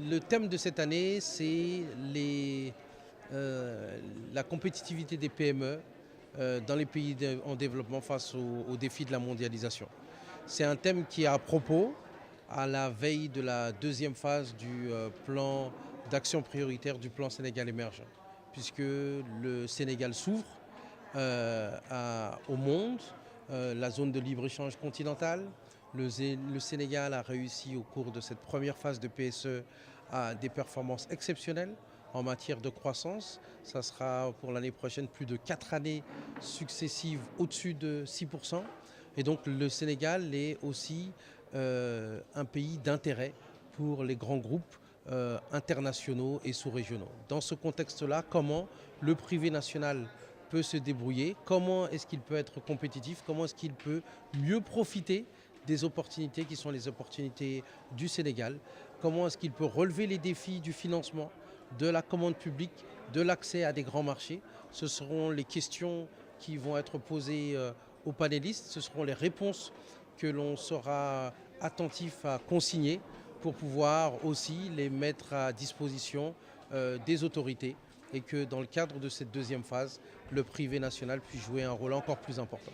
Le thème de cette année, c'est la compétitivité des PME dans les pays en développement face aux défis de la mondialisation. C'est un thème qui est à propos à la veille de la deuxième phase du plan d'action prioritaire du plan Sénégal émergent, puisque le Sénégal s'ouvre au monde, la zone de libre-échange continentale. Le Sénégal a réussi au cours de cette première phase de PSE à des performances exceptionnelles en matière de croissance. Ça sera pour l'année prochaine plus de 4 années successives au-dessus de 6%. Et donc le Sénégal est aussi un pays d'intérêt pour les grands groupes internationaux et sous-régionaux. Dans ce contexte-là, comment le privé national peut se débrouiller, comment est-ce qu'il peut être compétitif, comment est-ce qu'il peut mieux profiter des opportunités qui sont les opportunités du Sénégal, comment est-ce qu'il peut relever les défis du financement, de la commande publique, de l'accès à des grands marchés. Ce seront les questions qui vont être posées aux panélistes, ce seront les réponses que l'on sera attentif à consigner pour pouvoir aussi les mettre à disposition des autorités et que dans le cadre de cette deuxième phase, le privé national puisse jouer un rôle encore plus important.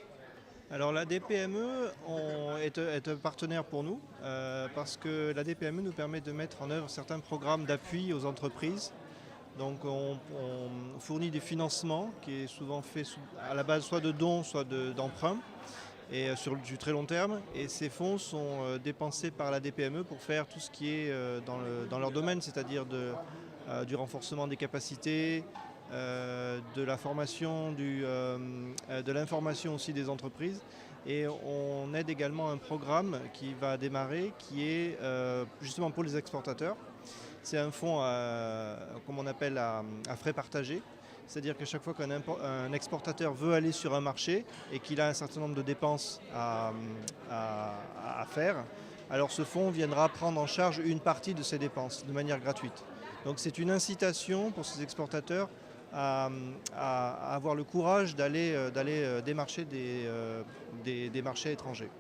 Alors la DPME est un partenaire pour nous parce que la DPME nous permet de mettre en œuvre certains programmes d'appui aux entreprises. Donc on fournit des financements qui est souvent fait à la base soit de dons, soit d'emprunts et sur du très long terme. Et ces fonds sont dépensés par la DPME pour faire tout ce qui est dans leur domaine, c'est-à-dire du renforcement des capacités, de la formation, de l'information aussi des entreprises. Et on aide également un programme qui va démarrer qui est justement pour les exportateurs. C'est un fonds, comme on appelle, à frais partagés. C'est-à-dire qu'à chaque fois qu'un exportateur veut aller sur un marché et qu'il a un certain nombre de dépenses à faire, alors ce fonds viendra prendre en charge une partie de ces dépenses de manière gratuite. Donc c'est une incitation pour ces exportateurs à avoir le courage d'aller démarcher des marchés étrangers.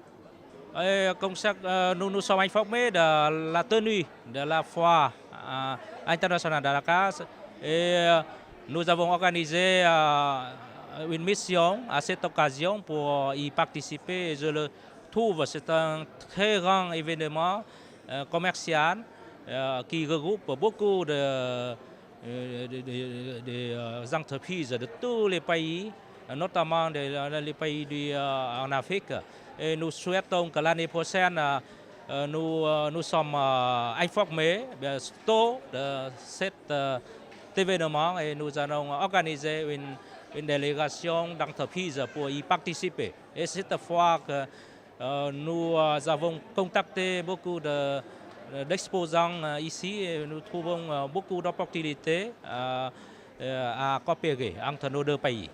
Et comme ça, nous sommes informés de la tenue de la foire internationale de Dakar et nous avons organisé une mission à cette occasion pour y participer. Et je le trouve, c'est un très grand événement commercial qui regroupe beaucoup des entreprises de tous les pays, notamment les pays en Afrique. Et nous souhaitons que l'année prochaine, nous sommes informés tôt de cet événement et nous allons organiser une délégation d'entreprises pour y participer. Et cette fois que nous avons contacté beaucoup d'exposants ici et nous trouvons beaucoup d'opportunités à coopérer entre nos deux pays.